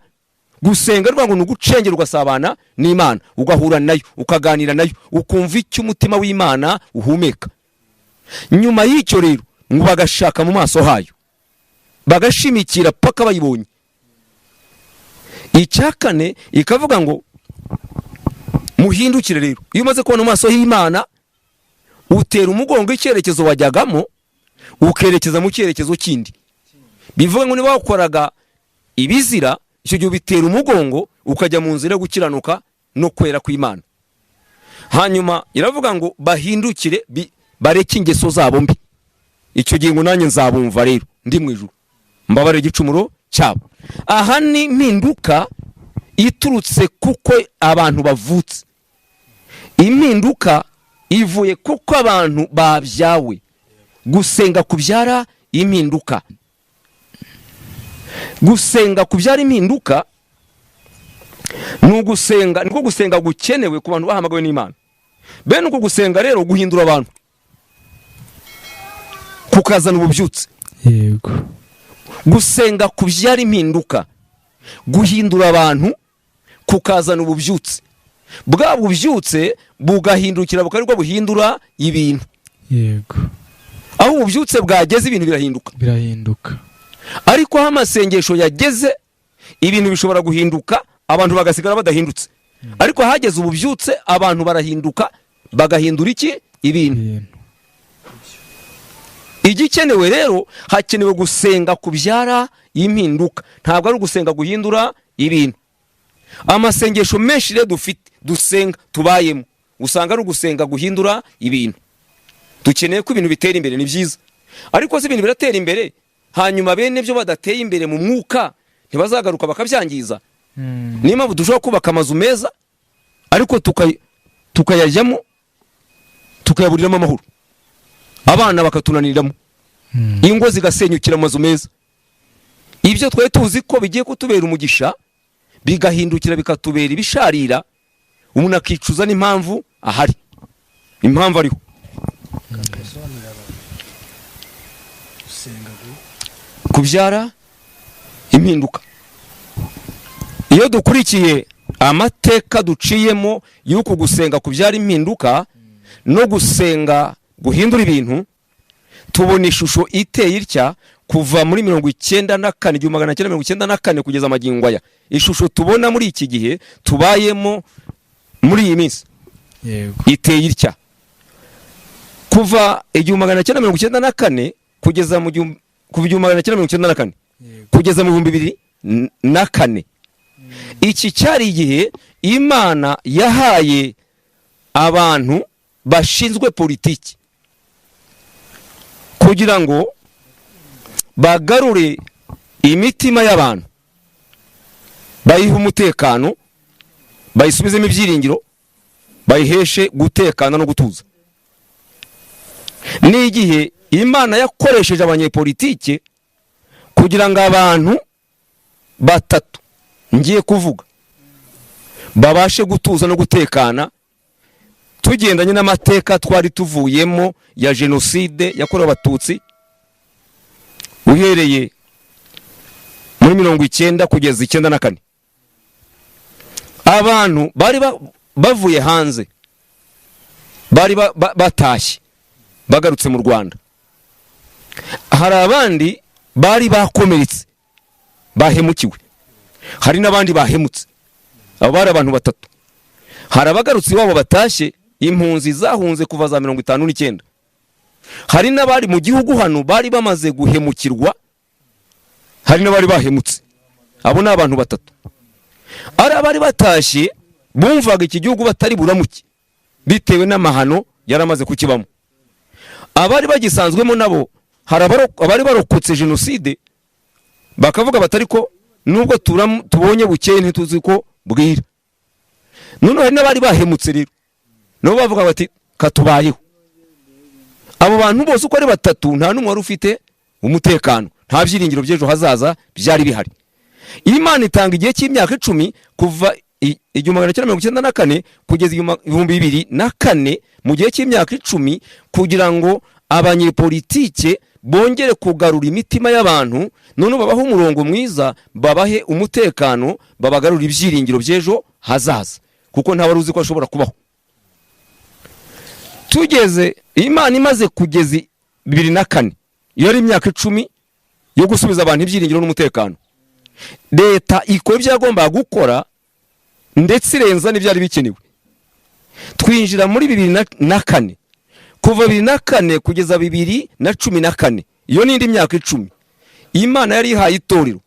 Gusenga rwango nugucengera ugasabana n'Imana, ugahura nayo, ukaganira nayo, ukumva icyo umutima w'Imana uhumeka. Nyuma y'icyo rero ngo bagashaka mu maso hayo, bagashimikira paka bayibonye. Icyakane ikavuga ngo muhindukire rero. Iyo umaze kubona mu maso y'Imana, utera umugongo icyerekezo wajyagamo ukerekeza mu cyerekezo kindi. Bivuga ngo niba wakoraga ibizira, icyo gihe bitera umugongo ukajya mu nzira yo gukiranuka no kwera kw'Imana. Hanyuma iravuga ngo bahindukire bareke ingeso zabo mbi. Icyo gihe ngo nanjye nzabumva rero ndi mu ijuru, mbabare igicumuro cyabo. Aha ni impinduka iturutse kuko abantu bavutse. Impinduka ivuye kuko abantu babyawe. Gusenga kubyara impinduka. Gusenga kubyara impinduka niko gusenga gukenewe ku bantu bahamagawe n'Imana. Bene uko gusenga rero guhindura abantu, kukazana ububyutse. Yego. Gusenga kubyara impinduka, guhindura abantu, kukazana ububyutse. Bwa bubyutse bugahindukira bukarirwa buhindura ibintu. Yego. Aho ububyutse bwageze ibintu birahinduka. Ariko aho amasengesho yageze ibintu bishobora guhinduka, abantu bagasigara badahindutse. Ariko hageze ububyutse abantu barahinduka, bagahindura iki? Ibintu. Igikenewe rero, hakenewe gusenga kubyara impinduka, ntabwo ari gusenga guhindura ibintu. Amasengesho menshi rero dusenga tubayemo, usanga ari gusenga guhindura ibintu. Dukeneye ko ibintu bitera imbere, ni byiza. Ariko se ibintu biratera imbere, hanyuma bene byo badateye imbere mu mwuka ntibazagaruka bakabyangiza. Niyo mpamvu dushobora kubaka amazu meza ariko tukayajyamo tukayaburiramo amahoro, abana bakatunaniriramo, ingo zigasenyukira amazu meza. Ibyo twari tuzi ko bigiye kutubera umugisha bigahindukira bikatubera ibisharira, umuntu akicuza n'impamvu ahari, impamvu ariho. Kubyara impinduka. Iyo dukurikiye amateka duciyemo y'uko gusenga kubyara impinduka no gusenga guhindura ibintu, tubona ishusho iteye itya kuva muri 1994 kugeza magingo aya. Ishusho tubona muri iki gihe tubayemo muri iyi minsi, yego, iteye itya. Kuva 1994 kugeza mu 1994 kugeza mu 2004, iki cyari igihe Imana yahaye abantu bashinzwe politiki kugira ngo bagarure imitima y'abantu, bayihe umutekano, bayisubizemo ibyiringiro, bayiheshe gutekana no gutuza. Ni igihe Imana yakoresheje abanyepolitike kugira ngo abantu batatu ngiye kuvuga babashe gutuza no gutekana, tugendanye n'amateka twari tuvuyemo ya jenoside yakorewe Abatutsi uhereye muri 1990 kugeza 1994. Abantu bari bavuye hanze, bari batashye bagarutse mu Rwanda. Hari abandi bari bakomeretse bahemukiwe, hari n'abandi bahemutse. Abo bari abantu batatu. Hari abagarutse iwabo batashye, impunzi zahunze kuva za 59. Hari n'abari mu gihugu hano bari bamaze guhemukirwa, hari n'abari bahemutse. Abo ni abantu batatu. Ari abari batashye bumvaga iki gihugu batari buramuke bitewe n'amahano yaramaze kukibamo. abari bagisanzwemo nabo hari abari barokotse jenoside bakavuga batari ko nubwo tubonye bukeye ntituzi ko bwira. None hari n'abari bahemutse rero nabo bavuga bati katubayeho. Abo bantu bose uko ari batatu nta n'umwe wari ufite umutekano, nta byiringiro by'ejo hazaza byari bihari. Imana itanga igihe cy'imyaka 10 kuva 1994 kugeza 2004 mu gihe cy'imyaka 10 kugira ngo abanyepolitike bongere kugarura imitima y'abantu, none babaho umurongo mwiza, babahe umutekano, babagarura ibyiringiro by'ejo hazaza, kuko nta wari uzi ko ashobora kubaho. Tugeze Imana imaze kugeza 2004, iyo ari imyaka 10 yo gusubiza abantu ibyiringiro n'umutekano. Leta ikora ibyagomba gukora ndetse irenza n'ibyari bikenewe. Twinjira muri 2004, kuva 2004 kugeza 2014, iyo n'indi myaka 10 Imana yari ihaye itorero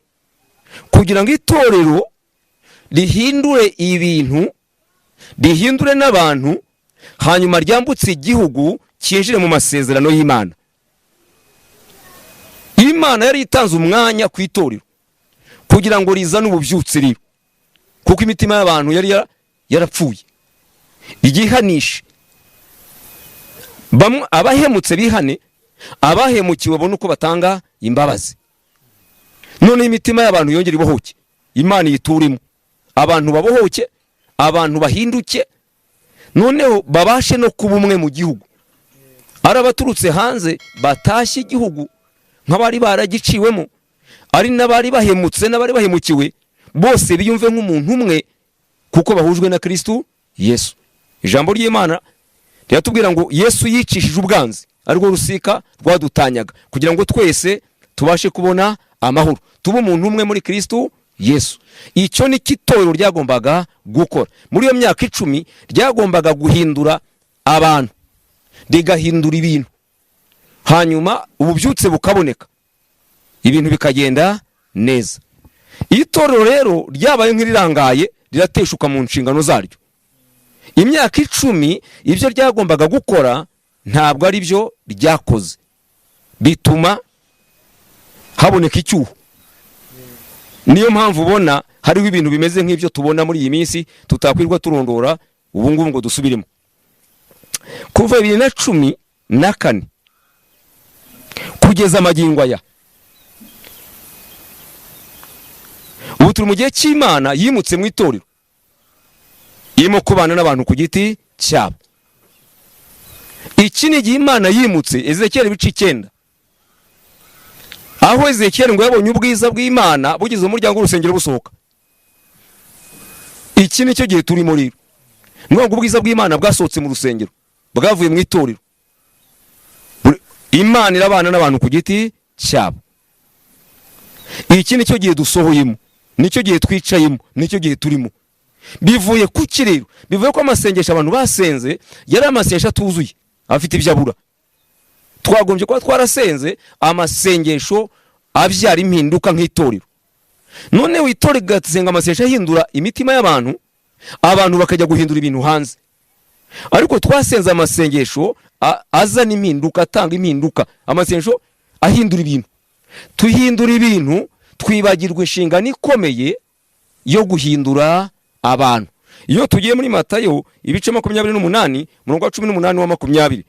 kugira ngo itorero rihindure ibintu, rihindure n'abantu, hanyuma ryambutse igihugu cyinjire mu masezerano y'Imana. Imana yari itanze umwanya ku itorero kugira ngo rizane ububyutse rero, kuko imitima y'abantu yari yarapfuye. Igihanisha bamwe abahemutse bihane, abahemukiwe bona uko batanga imbabazi. None imitima y'abantu yongera ibohoke, Imana yiturimo, abantu babohoke, abantu bahinduke, noneho babashe no kuba umwe mu gihugu. Ari abaturutse hanze batashye igihugu nk'abari baragiciwemo, ari n'abari bahemutse n'abari bahemukiwe, bose biyumve nk'umuntu umwe kuko bahujwe na Kristo Yesu. Ijambo ry'Imana ryatubwira ngo Yesu yicishije ubwanzi ariko rusika rwadutanyaga kugira ngo twese tubashe kubona amahoro, tuba umuntu umwe muri Kristo Yesu. Icyo ni kitorero ryagombaga gukora muri iyo myaka 10, ryagombaga guhindura abantu, rigahindura ibintu, hanyuma ububyutse bukaboneka, ibintu bikagenda neza. Itorero rero ryabaye nk'irirangaye, rirateshuka mu nshingano zaryo. Imyaka 10 ibyo ryagombaga gukora ntabwo ari byo ryakoze, bituma haboneka icyuho. Niyo mpamvu ubona hariho ibintu bimeze nk'ibyo tubona muri iyi minsi tutakwirwa turondora ubu ngubu ngo dusubiremo. Kuva 2014 kugeza magingo aya, ubu turi mu gihe cy'Imana yimutse mu itorero, irimo kubana n'abantu ku giti cyabo. Iki ni igihe Imana yimutse Ezekiel 9, aho Ezekiel ngo yabonye ubwiza bw'Imana bugize umuryango w'urusengero busohoka. Iki ni cyo gihe turimo rero, ngo ubwiza bw'Imana bwasohotse mu rusengero, bwavuye mu itorero. Imana irabana n'abantu ku giti cyabo. Iki ni cyo gihe dusohoyemo, nicyo gihe twicayemo, nicyo gihe turimo. Bivuye ku kirero, bivuye ko amasengesho abantu basenze yari amasengesho atuzuye, afite ibyabura. Twagombye kuba twarasenze amasengesho abyara impinduka nk'itorero. None witorega gatsenga amasengesho ahindura imitima y'abantu, abantu bakajya guhindura ibintu hanze. Ariko twasenze amasengesho azana impinduka, atanga impinduka, amasengesho ahindura ibintu. Tuhindura ibintu, twibagirwa inshingano ikomeye yo guhindura abantu. Iyo tugiye muri Matayo ibice 28 murongo wa 18 wa 20,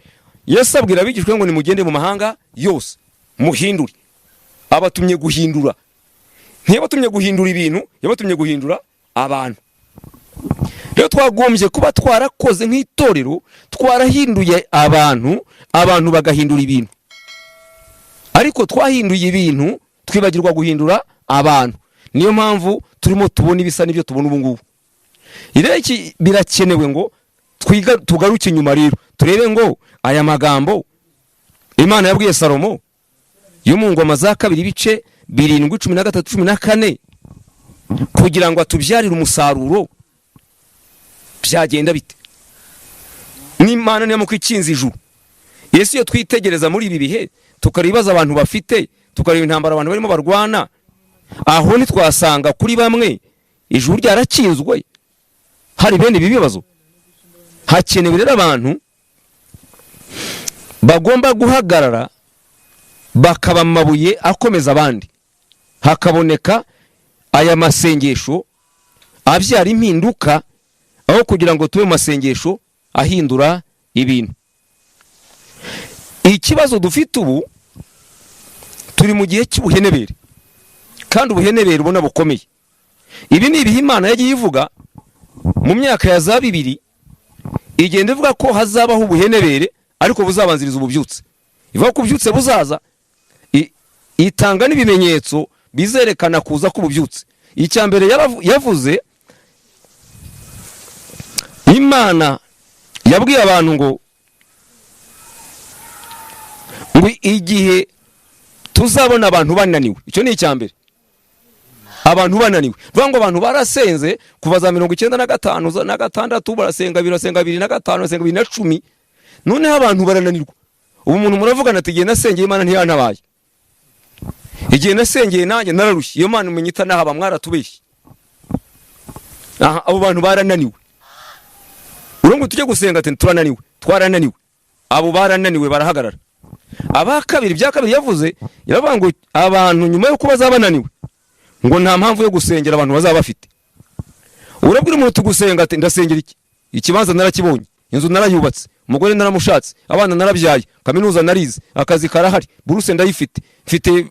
Yesu abwira abigishwe ngo nimugende mu mahanga yose muhindure. Abatumye guhindura, ntiyabatumye guhindura ibintu, yabatumye guhindura abantu. Rero twagombye kuba twarakoze nk'itorero, twarahinduye abantu, abantu bagahindura ibintu. Ariko twahinduye ibintu twibagirwa guhindura abantu. Niyo mpamvu turimo tubona ibisa n'ibyo tubona ubu ngubu. Ireki birakenewe ngo tugaruke nyuma rero turebe ngo aya magambo Imana yabwiye Salomo yo mu ngoma za 2 ibice 7:13-14 kugira ngo atubyarire umusaruro, byagenda bite? N'Imana niyo mukwikinza ijuru. Yesu yo twitegereza muri ibi bihe tukaribaza abantu bafite, tukareba intambara abantu barimo barwana, aho ni twasanga kuri bamwe ijuru ryarakinzwe, hari bene ibi bibazo. Hakenewe rero abantu bagomba guhagarara bakaba amabuye akomeza abandi, hakaboneka aya masengesho abyara impinduka aho kugira ngo tube mu masengesho ahindura ibintu. Ikibazo dufite ubu, turi mu gihe cy'ubuhenebere, kandi ubuhenebere ubona bukomeye. Ibi ni ibihe Imana yagiye ivuga mu myaka ya za 2000, igenda ivuga ko hazabaho ubuhenebere ariko buzabanziriza ububyutse. Ivuga ko ububyutse buzaza, itanga n'ibimenyetso bizerekana kuza k'ububyutse. Icya mbere yavuze, Imana yabwiye abantu ngo igihe tuzabona abantu bananiwe. Icyo ni icya mbere, abantu bananiwe. Vuga ngo abantu barasenze kuva za 95 na 6 barasenga 2005 barasenga 2010, none abantu barananirwa. Ubu umuntu muravugana ati igihe nasengeye Imana ntiyanabaye, igihe nasengeye nanjye nararushye, iyo Mana umenyita nahaba mwaratubeshye. Abo bantu barananiwe. Urongo tujye gusenga ati turananiwe, twarananiwe. Abo barananiwe barahagarara. Abakabiri bya kabiri yavuze, yaravuga ngo abantu nyuma yo kuba zabananiwe ngo nta mpamvu yo gusengera abantu bazaba bafite. Urabwira umuntu tugusenga ati ndasengera iki? Ikibanza narakibonye, inzu narayubatse, umugore naramushatse, abana narabyaye, kaminuza narize, akazi karahari, buruse ndayifite, mfite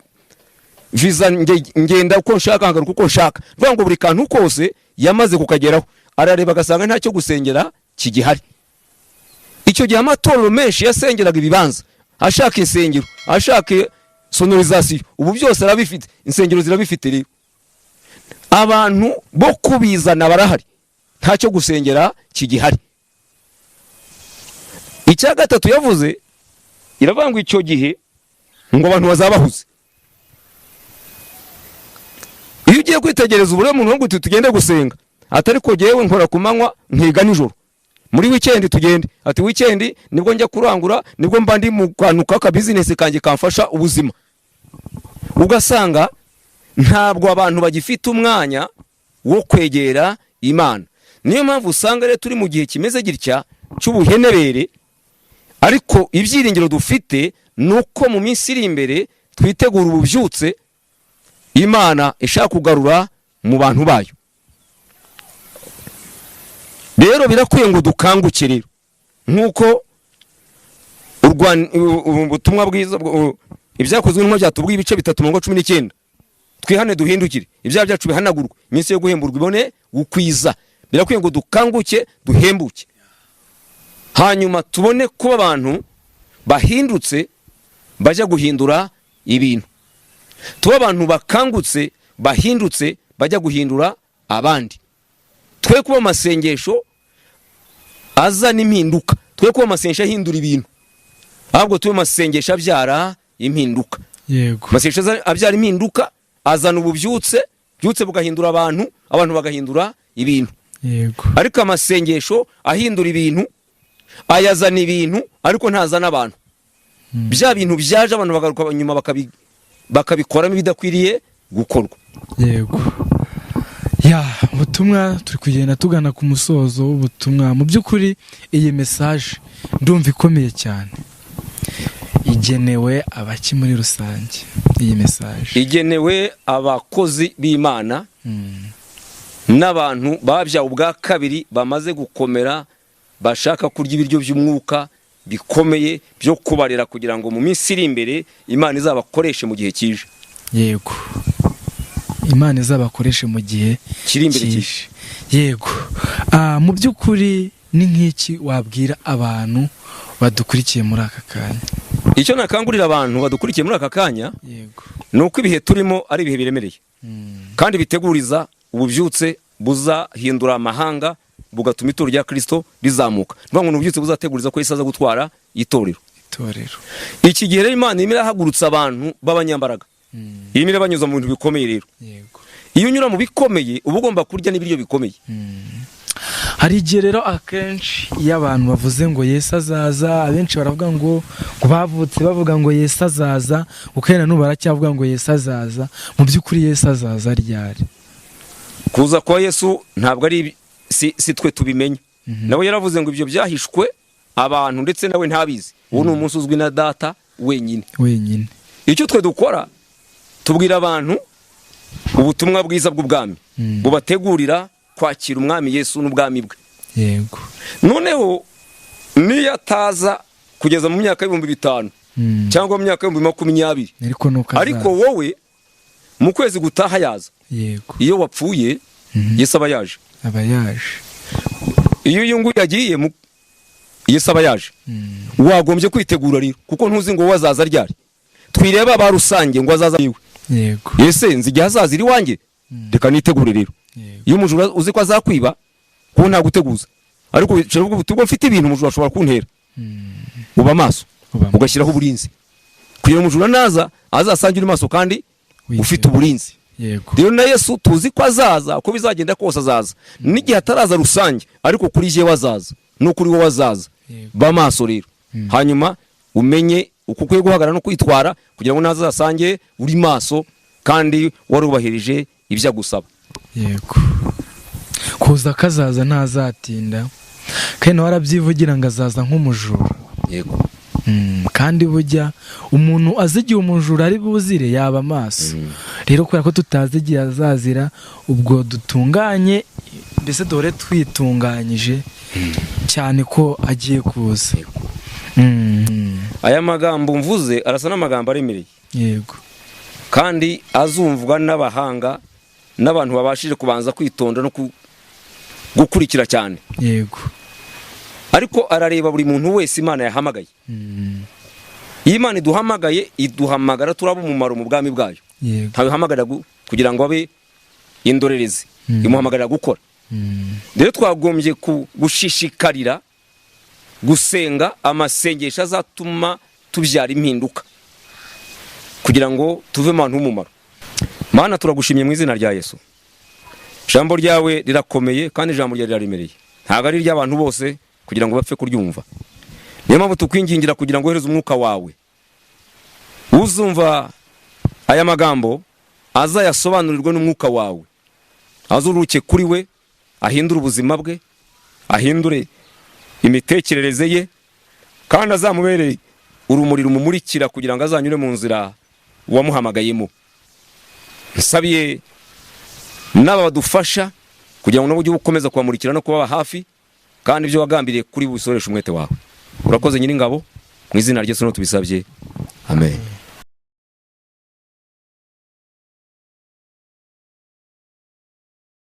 visa ngenda uko nshaka, hagaruka uko nshaka. Vuga ngo buri kantu kose yamaze kukageraho, arareba agasanga ntacyo gusengera kigihari. Icyo gihe amatorero menshi yasengeraga ibibanza, ashaka insengero, ashaka sonorizasiyo, ubu byose arabifite, insengero zirabifite. Rero abantu bo kubizana barahari, ntacyo gusengera kigihari. Icya gatatu yavuze, iravuga ngo icyo gihe ngo abantu bazabahuze. Iyo ugiye kwitegereza ubure umuntu ngo tugende gusenga, atari ko jewe nkora kumanywa nkiga nijoro, muri weekend tugende, ati weekend nibwo njya kurangura, nibwo mba ndi mu kwanuka ka business kanjye kamfasha ubuzima. Ugasanga ntabwo abantu bagifite umwanya wo kwegera Imana. Niyo mpamvu usanga rero turi mu gihe kimeze gitya cy'ubuhenebere, ariko ibyiringiro dufite nuko mu minsi iri imbere twitegura ububyutse Imana ishaka kugarura mu bantu bayo. Rero birakwiye ngo dukanguke rero, nkuko ubutumwa bwiza ibyakozwe n'intumwa byatubwiye ibice 3:19, twihane duhindukire, ibyaha byacu bihanagurwe, iminsi yo guhemburwa ibone gukwiza. Birakwiye ngo dukanguke, duhembuke, hanyuma tubone kuba abantu bahindutse bajya guhindura ibintu. Tuba abantu bakangutse bahindutse bajya guhindura abandi. Twe kuba masengesho azana impinduka, twe kuba masengesho ahindura ibintu, ahubwo tube masengesho abyara impinduka. Yego. Masengesho abyara impinduka, azana ububyutse, byutse bugahindura abantu, abantu bagahindura ibintu. Yego. Ariko amasengesho ahindura ibintu, ayazana ibintu ariko ntazana abantu. Bya bintu byaje abantu bagaruka nyuma bakabikoramo ibidakwiriye gukorwa. Yego. Ya, ubutumwa turi kugenda tugana ku musozo w'ubutumwa. Mu by'ukuri iyi message ndumva ikomeye cyane. Igenewe abaki muri rusange. Iyi message igenewe abakozi b'Imana n'abantu babya ubwa kabiri bamaze gukomera, bashaka kurya ibiryo by'umwuka bikomeye byo kubarera kugira ngo mu minsi iri imbere Imana izabakoreshe mu gihe kije. Yego. Imana izabakoreshe mu gihe kiri imbere kije. Yego. Mu by'ukuri ni nk'iki wabwira abantu badukurikiye muri aka kanya? Icyo nakangurira abantu badukurikiye muri aka kanya, yego, nuko ibihe turimo ari ibihe biremereye, kandi biteguriza ububyutse buzahindura amahanga, bugatuma itorero rya Kristo rizamuka. Ngo ububyutse buzateguriza ko Yesu aza gutwara itorero. Iki gihe rero Imana irimo irahagurutsa abantu b'abanyambaraga, irimo irabanyuza mu bintu bikomeye. Rero yego, iyo unyura mu bikomeye uba ugomba kurya n'ibiryo bikomeye. Hari igihe rero akenshi iyo abantu bavuze ngo Yesu azaza, abenshi baravuga ngo bavutse bavuga ngo Yesu azaza, ukena n'ubu baracyavuga ngo Yesu azaza. Mu by'ukuri Yesu azaza ryari? Kuza kwa Yesu ntabwo ari si twe tubimenya. Nawe yaravuze ngo ibyo byahishwe abantu ndetse nawe ntabizi. Uwo ni umunsi uzwi na data wenyine. Icyo twe dukora tubwira abantu ubutumwa bwiza bw'ubwami bubategurira kwakira umwami Yesu n'ubwami bwe. Yego. Noneho niyo ataza kugeza mu myaka 5,000 cyangwa mu myaka 20,000, ariko wowe mu kwezi gutaha yaza. Yego. Iyo wapfuye Yesu aba yaje. Iyo yungu yagiye Yesu aba yaje. Wagombye kwitegura rero kuko ntuzi ngo wazaza ryari. Twireba aba rusange ngo azaza iwe. Yego. Yese nzi azaza iri wanjye. Reka nitegure rero. Iyo umujura uzi ko azakwiba ko nta guteguza. Ariko tubwo mfite ibintu umujura ashobora kuntera. Uba maso ugashyiraho uburinzi. Kugira umujura naza azasangira maso kandi ufite uburinzi. Yego. Rero na Yesu tuzi ko azaza, ko bizagenda kose azaza. N'igihe ataraza rusange ariko kuri je wazaza. No kuri wo wazaza. Ba maso rero. Hanyuma umenye uko kwiye guhagarara no kwitwara kugira ngo nazasange uri maso kandi warubahirije ibyo agusaba. Yego. Kuza kazaza ntazatinda. Kandi warabyivugira ngo azaza nk'umujura. Yego. Kandi bujya umuntu azigiye umujura ari buzire yaba maso. Rero kubera ko tutazigiye azazira ubwo dutunganye mbese dore twitunganyije cyane ko agiye kuza. Aya magambo mvuze arasa n'amagambo aremereye. Yego. Kandi azumvwa n'abahanga n'abantu babashije kubanza kwitonda no gukurikira cyane. Yego. Ariko arareba buri muntu wese Imana yahamagaye. Imana iduhamagaye iduhamagara turaba umumaro mu bwami bwayo. Ntawe hamagara kugira ngo abe indorerezi. Imuhamagarira gukora. Rero twagombye gushishikarira gusenga amasengesho azatuma tubyara impinduka kugira ngo tuve mu bantu b'umumaro. Mana turagushimye mu izina rya Yesu. Ijambo ryawe rirakomeye kandi ijambo ryawe riraremereye. Ntabwo ari ry'abantu bose kugira ngo bapfe kuryumva. Niyo mpamvu tukwingingira kugira ngo uhereze umwuka wawe. Uzumva aya magambo azayasobanurirwe n'umwuka wawe. Azuruke kuri we, ahindure ubuzima bwe, ahindure imitekerereze ye, kandi azamubereye urumuri rumumurikira kugira ngo azanyure mu nzira wamuhamagayemo. Nsabiye n'aba badufasha kugira ngo n'uburyo bukomeza kubamurikira no kubaba hafi, kandi ibyo wagambiriye kuri busoresha umwete wawe. Urakoze Nyiringabo, mu izina rya Yesu tubisabye. Amen.